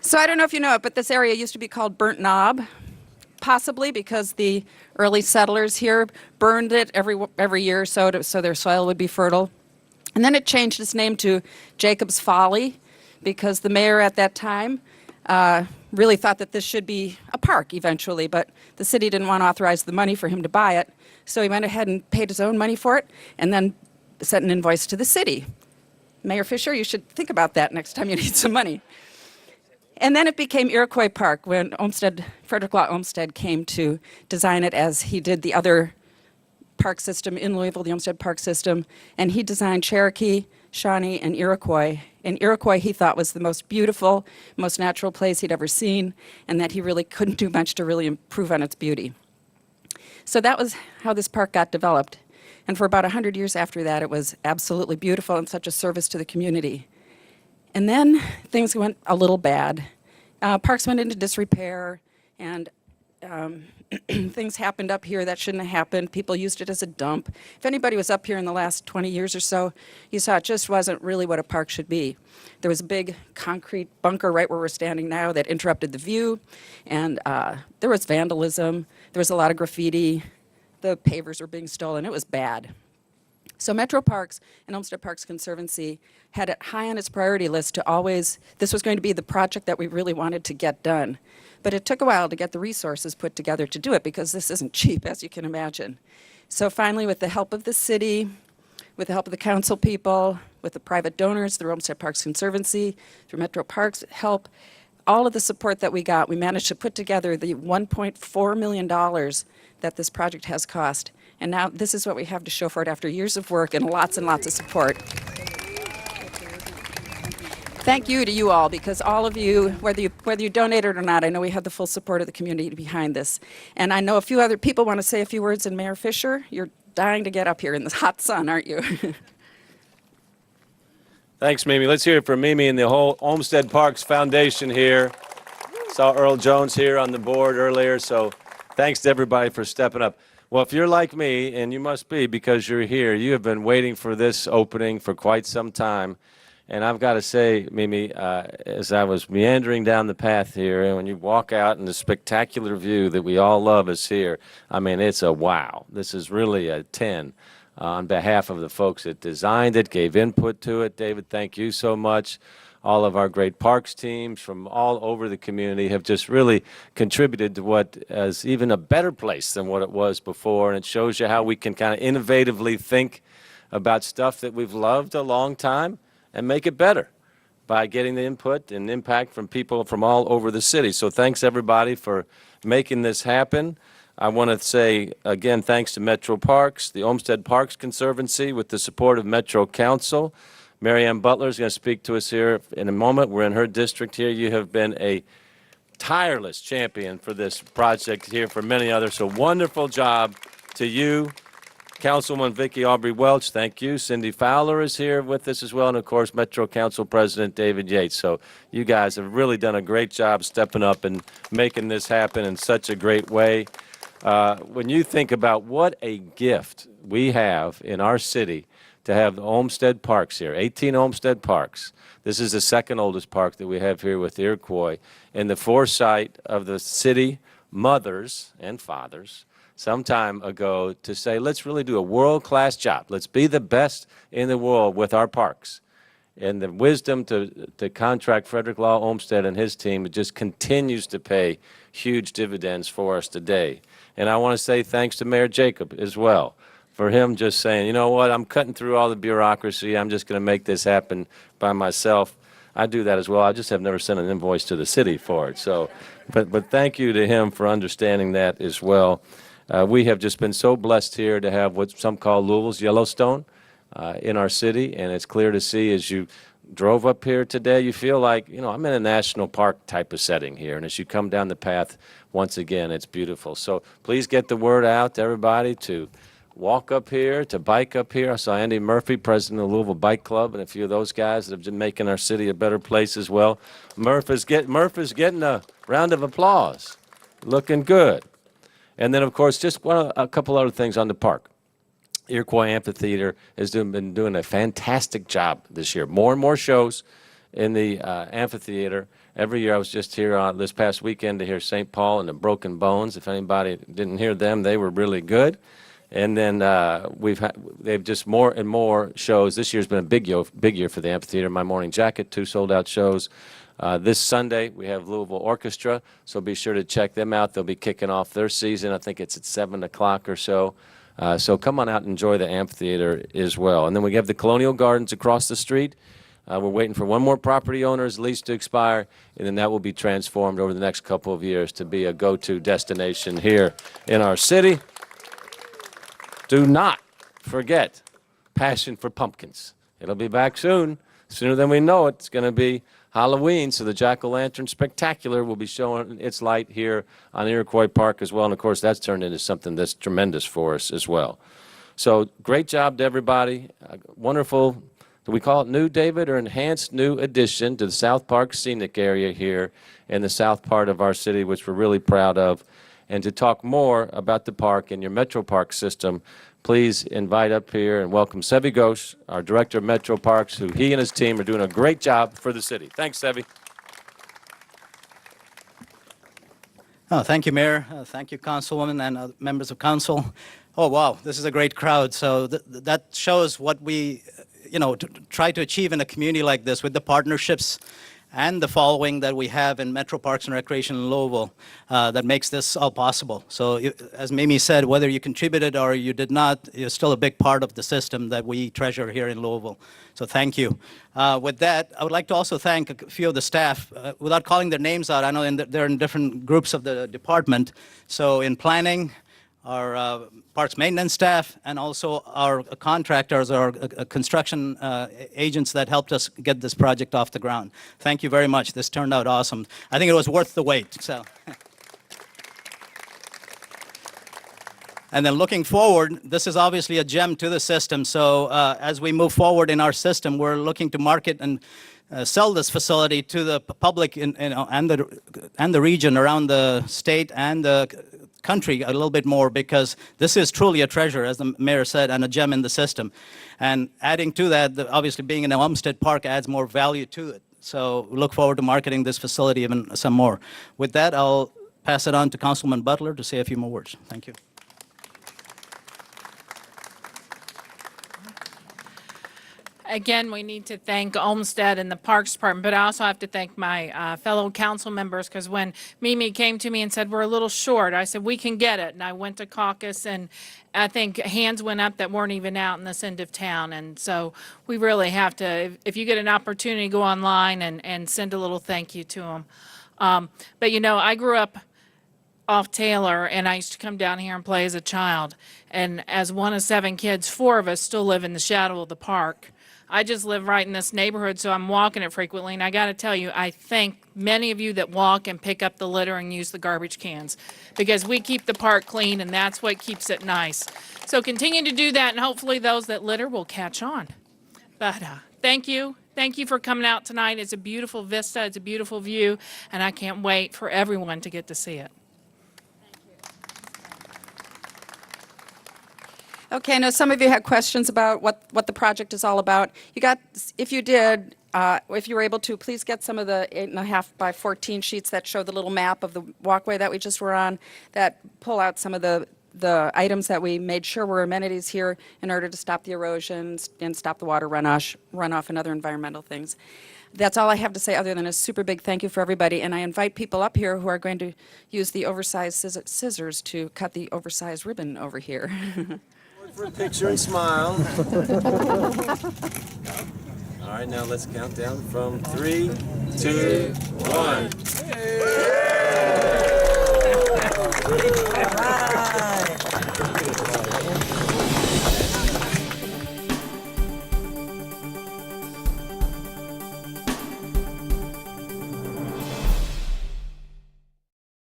So I don't know if you know it, but this area used to be called Burnt Knob, possibly because the early settlers here burned it every year or so, so their soil would be fertile. And then it changed its name to Jacob's Folly because the mayor at that time really thought that this should be a park eventually, but the city didn't want to authorize the money for him to buy it. So he went ahead and paid his own money for it and then sent an invoice to the city. Mayor Fisher, you should think about that next time you need some money. And then it became Iroquois Park when Frederick Law Olmsted came to design it as he did the other park system in Louisville, the Olmsted Park system. And he designed Cherokee, Shawnee, and Iroquois. And Iroquois he thought was the most beautiful, most natural place he'd ever seen, and that he really couldn't do much to really improve on its beauty. So that was how this park got developed. And for about 100 years after that, it was absolutely beautiful and such a service to the community. And then things went a little bad. Parks went into disrepair, and things happened up here that shouldn't have happened. People used it as a dump. If anybody was up here in the last 20 years or so, you saw it just wasn't really what a park should be. There was a big concrete bunker right where we're standing now that interrupted the view, and there was vandalism. There was a lot of graffiti. The pavers were being stolen. It was bad. So Metro Parks and Olmsted Parks Conservancy had it high on its priority list to always, this was going to be the project that we really wanted to get done. But it took a while to get the resources put together to do it because this isn't cheap, as you can imagine. So finally, with the help of the city, with the help of the council people, with the private donors, the Olmsted Parks Conservancy, through Metro Parks help, all of the support that we got, we managed to put together the $1.4 million that this project has cost. And now this is what we have to show for it after years of work and lots of support. Thank you to you all, because all of you, whether you donated or not, I know we had the full support of the community behind this. And I know a few other people want to say a few words, and Mayor Fisher, you're dying to get up here in the hot sun, aren't you? Thanks, Mimi. Let's hear it from Mimi and the whole Olmsted Parks Foundation here. Saw Earl Jones here on the board earlier, so thanks to everybody for stepping up. Well, if you're like me, and you must be because you're here, you have been waiting for this opening for quite some time. And I've got to say, Mimi, as I was meandering down the path here, and when you walk out and the spectacular view that we all love is here, I mean, it's a wow. This is really a 10 on behalf of the folks that designed it, gave input to it. David, thank you so much. All of our great parks teams from all over the community have just really contributed to what is even a better place than what it was before. And it shows you how we can kind of innovatively think about stuff that we've loved a long time and make it better by getting the input and impact from people from all over the city. So thanks, everybody, for making this happen. I want to say, again, thanks to Metro Parks, the Olmsted Parks Conservancy, with the support of Metro Council. Marianne Butler is going to speak to us here in a moment. We're in her district here. You have been a tireless champion for this project here for many others. So wonderful job to you. Councilwoman Vicki Aubrey Welch, thank you. Cindy Fowler is here with us as well. And, of course, Metro Council President David Yates. So you guys have really done a great job stepping up and making this happen in such a great way. When you think about what a gift we have in our city to have the Olmsted Parks here, 18 Olmsted Parks. This is the second oldest park that we have here with Iroquois. And the foresight of the city mothers and fathers some time ago to say, let's really do a world-class job. Let's be the best in the world with our parks. And the wisdom to contract Frederick Law Olmsted and his team, it just continues to pay huge dividends for us today. And I want to say thanks to Mayor Jacob as well, for him just saying, you know what, I'm cutting through all the bureaucracy. I'm just going to make this happen by myself. I do that as well. I just have never sent an invoice to the city for it. So, but thank you to him for understanding that as well. We have just been so blessed here to have what some call Louisville's Yellowstone in our city. And it's clear to see as you drove up here today, you feel like, you know, I'm in a national park type of setting here. And as you come down the path, once again, it's beautiful. So please get the word out to everybody to walk up here, to bike up here. I saw Andy Murphy, president of the Louisville Bike Club, and a few of those guys that have been making our city a better place as well. Murph is getting a round of applause. Looking good. And then, of course, just a couple other things on the park. Iroquois Amphitheater has been doing a fantastic job this year. More and more shows. in the amphitheater. Every year, I was just here this past weekend to hear St. Paul and the Broken Bones. If anybody didn't hear them, they were really good. And then they've just more and more shows. This year's been a big year for the amphitheater. My Morning Jacket, 2 sold-out shows. This Sunday, we have Louisville Orchestra, so be sure to check them out. They'll be kicking off their season. I think it's at 7 o'clock or so. So come on out and enjoy the amphitheater as well. And then we have the Colonial Gardens across the street. We're waiting for one more property owner's lease to expire, and then that will be transformed over the next couple of years to be a go-to destination here in our city. Do not forget Passion for Pumpkins. It'll be back soon. Sooner than we know it, it's going to be Halloween, so the Jack-o'-lantern Spectacular will be showing its light here on Iroquois Park as well. And, of course, that's turned into something that's tremendous for us as well. So great job to everybody. Wonderful, do we call it new, David, or enhanced new addition to the South Park scenic area here in the south part of our city, which we're really proud of. And to talk more about the park and your Metro Park system, please invite up here and welcome Seve Ghose, our Director of Metro Parks, who he and his team are doing a great job for the city. Thanks, Seve. Oh, thank you, Mayor. Thank you, Councilwoman and members of council. Oh, wow, this is a great crowd. So that shows what we, try to achieve in a community like this with the partnerships and the following that we have in Metro Parks and Recreation in Louisville that makes this all possible. So as Mimi said, whether you contributed or you did not, you're still a big part of the system that we treasure here in Louisville. So thank you. With that, I would like to also thank a few of the staff. Without calling their names out, I know they're in different groups of the department. So in planning, our parks maintenance staff, and also our contractors, our construction agents that helped us get this project off the ground. Thank you very much. This turned out awesome. I think it was worth the wait. So. And then looking forward, this is obviously a gem to the system. So as we move forward in our system, we're looking to market and sell this facility to the public and the region around the state and the country a little bit more, because this is truly a treasure, as the mayor said, and a gem in the system. And adding to that, obviously being in the Olmsted Park adds more value to it. So we look forward to marketing this facility even some more. With that, I'll pass it on to Councilwoman Butler to say a few more words. Thank you. Again, we need to thank Olmstead and the Parks Department, but I also have to thank my fellow council members, because when Mimi came to me and said, we're a little short, I said, we can get it. And I went to caucus, and I think hands went up that weren't even out in this end of town. And so we really have to, if you get an opportunity, go online and send a little thank you to them. But, I grew up off Taylor, and I used to come down here and play as a child. And as one of 7 kids, 4 of us still live in the shadow of the park. I just live right in this neighborhood, so I'm walking it frequently. And I got to tell you, I thank many of you that walk and pick up the litter and use the garbage cans, because we keep the park clean, and that's what keeps it nice. So continue to do that, and hopefully those that litter will catch on. But thank you. Thank you for coming out tonight. It's a beautiful vista. It's a beautiful view, and I can't wait for everyone to get to see it. Okay, now some of you had questions about what the project is all about. If you were able to, please get some of the 8.5 by 14 sheets that show the little map of the walkway that we just were on, that pull out some of the items that we made sure were amenities here in order to stop the erosion and stop the water runoff and other environmental things. That's all I have to say, other than a super big thank you for everybody. And I invite people up here who are going to use the oversized scissors to cut the oversized ribbon over here. For a picture and smile. All right, now let's count down from 3, 2, 1. Hey!